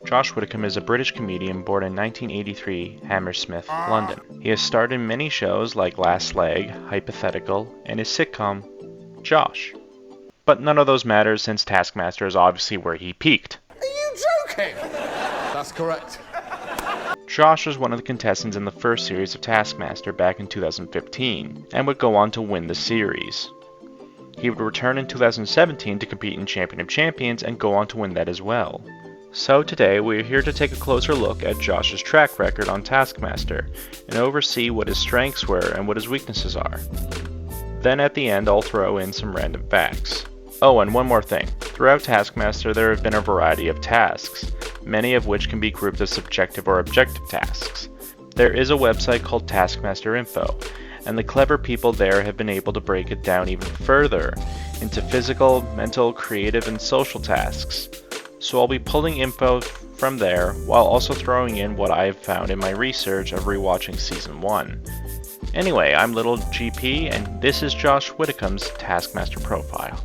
Josh Widdicomb is a British comedian born in 1983, Hammersmith, London. He has starred in many shows like Last Leg, Hypothetical, and his sitcom, Josh. But none of those matters since Taskmaster is obviously where he peaked. Are you joking? That's correct. Josh was one of the contestants in the first series of Taskmaster back in 2015, and would go on to win the series. He would return in 2017 to compete in Champion of Champions and go on to win that as well. So today we are here to take a closer look at Josh's track record on Taskmaster, and oversee what his strengths were and what his weaknesses are. Then at the end I'll throw in some random facts. Oh, and one more thing. Throughout Taskmaster there have been a variety of tasks, many of which can be grouped as subjective or objective tasks. There is a website called Taskmaster Info, and the clever people there have been able to break it down even further into physical, mental, creative, and social tasks. So I'll be pulling info from there while also throwing in what I have found in my research of rewatching Season 1. Anyway, I'm Little GP, and this is Josh Widdicombe's Taskmaster profile.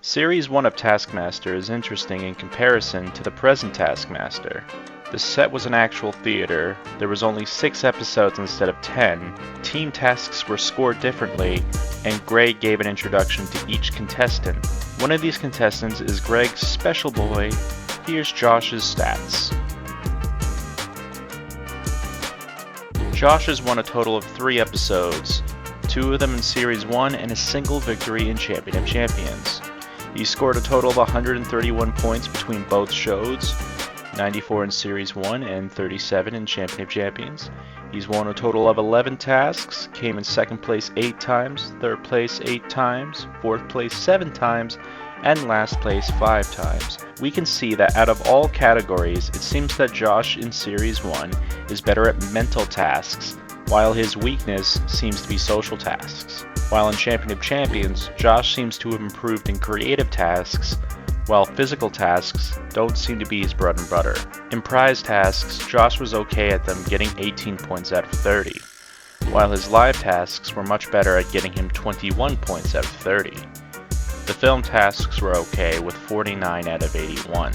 Series 1 of Taskmaster is interesting in comparison to the present Taskmaster. The set was an actual theater, there was only 6 episodes instead of 10, team tasks were scored differently, and Greg gave an introduction to each contestant. One of these contestants is Greg's special boy. Here's Josh's stats. Josh has won a total of 3 episodes, 2 of them in Series 1 and a single victory in Champion of Champions. He scored a total of 131 points between both shows, 94 in Series 1 and 37 in Champion of Champions. He's won a total of 11 tasks, came in 2nd place 8 times, 3rd place 8 times, 4th place 7 times, and last place 5 times. We can see that out of all categories, it seems that Josh in Series 1 is better at mental tasks, while his weakness seems to be social tasks. While in Champion of Champions, Josh seems to have improved in creative tasks, while physical tasks don't seem to be his bread and butter. In prize tasks, Josh was okay at them, getting 18 points out of 30, while his live tasks were much better at getting him 21 points out of 30. The film tasks were okay with 49 out of 81,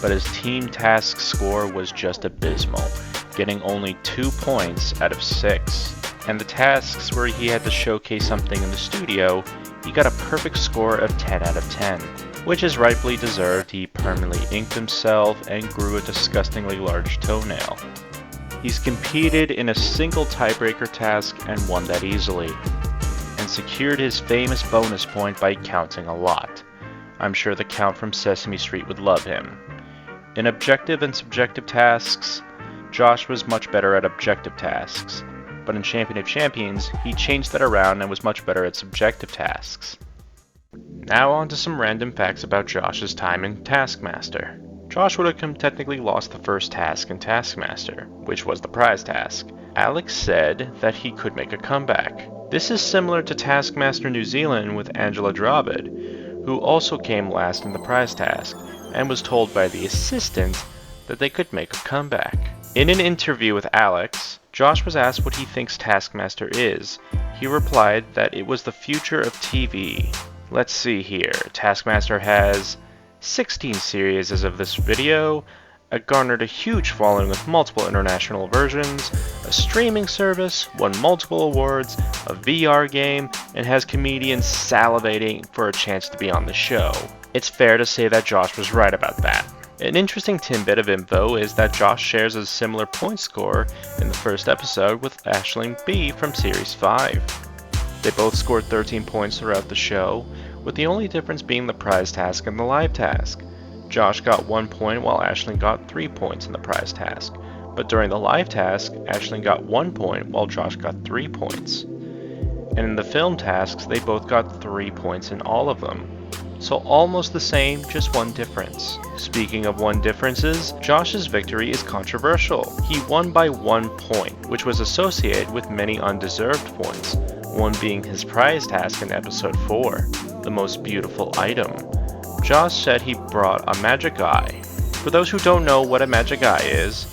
but his team task score was just abysmal, getting only 2 points out of 6. And the tasks where he had to showcase something in the studio, he got a perfect score of 10 out of 10, which is rightfully deserved. He permanently inked himself and grew a disgustingly large toenail. He's competed in a single tiebreaker task and won that easily, and secured his famous bonus point by counting a lot. I'm sure the Count from Sesame Street would love him. In objective and subjective tasks, Josh was much better at objective tasks, but in Champion of Champions, he changed that around and was much better at subjective tasks. Now on to some random facts about Josh's time in Taskmaster. Josh Widdicombe technically lost the first task in Taskmaster, which was the prize task. Alex said that he could make a comeback. This is similar to Taskmaster New Zealand with Angela Dravid, who also came last in the prize task, and was told by the assistant that they could make a comeback. In an interview with Alex, Josh was asked what he thinks Taskmaster is. He replied that it was the future of TV. Let's see here. Taskmaster has 16 series as of this video, garnered a huge following with multiple international versions, a streaming service, won multiple awards, a VR game, and has comedians salivating for a chance to be on the show. It's fair to say that Josh was right about that. An interesting tidbit of info is that Josh shares a similar point score in the first episode with Aisling B from Series 5. They both scored 13 points throughout the show, with the only difference being the prize task and the live task. Josh got 1 point while Aisling got 3 points in the prize task, but during the live task, Aisling got 1 point while Josh got 3 points. And in the film tasks, they both got 3 points in all of them. So almost the same, just one difference. Speaking of one differences, Josh's victory is controversial. He won by 1 point, which was associated with many undeserved points, one being his prize task in episode 4, the most beautiful item. Josh said he brought a magic eye. For those who don't know what a magic eye is,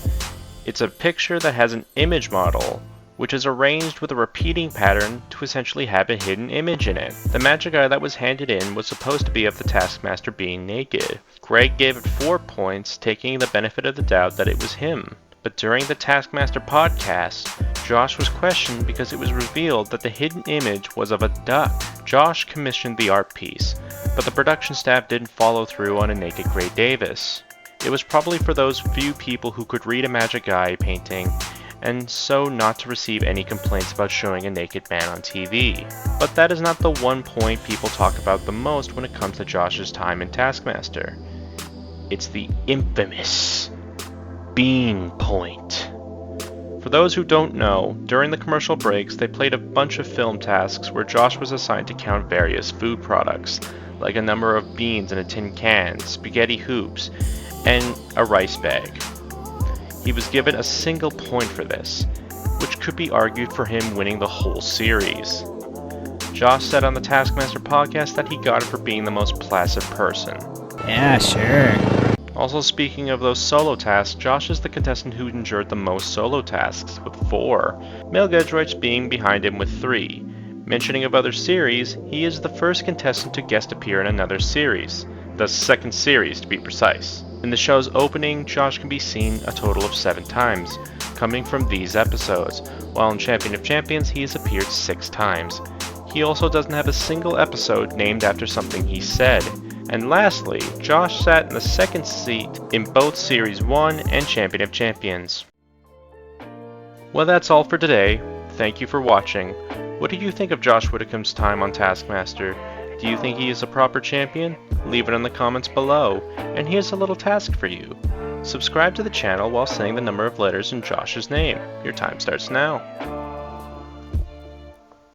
it's a picture that has an image model which is arranged with a repeating pattern to essentially have a hidden image in it. The magic eye that was handed in was supposed to be of the Taskmaster being naked. Greg gave it 4 points, taking the benefit of the doubt that it was him. But during the Taskmaster podcast, Josh was questioned because it was revealed that the hidden image was of a duck. Josh commissioned the art piece, but the production staff didn't follow through on a naked Gray Davis. It was probably for those few people who could read a magic eye painting, and so not to receive any complaints about showing a naked man on TV. But that is not the one point people talk about the most when it comes to Josh's time in Taskmaster. It's the infamous bean point. For those who don't know, during the commercial breaks they played a bunch of film tasks where Josh was assigned to count various food products, like a number of beans in a tin can, spaghetti hoops, and a rice bag. He was given a single point for this, which could be argued for him winning the whole series. Josh said on the Taskmaster podcast that he got it for being the most placid person. Yeah, sure. Also, speaking of those solo tasks, Josh is the contestant who endured the most solo tasks, with 4, Male Gedroids being behind him with 3. Mentioning of other series, he is the first contestant to guest appear in another series, the second series to be precise. In the show's opening, Josh can be seen a total of 7 times, coming from these episodes, while in Champion of Champions he has appeared 6 times. He also doesn't have a single episode named after something he said. And lastly, Josh sat in the second seat in both Series 1 and Champion of Champions. Well, that's all for today. Thank you for watching. What do you think of Josh Widdicombe's time on Taskmaster? Do you think he is a proper champion? Leave it in the comments below. And here's a little task for you. Subscribe to the channel while saying the number of letters in Josh's name. Your time starts now.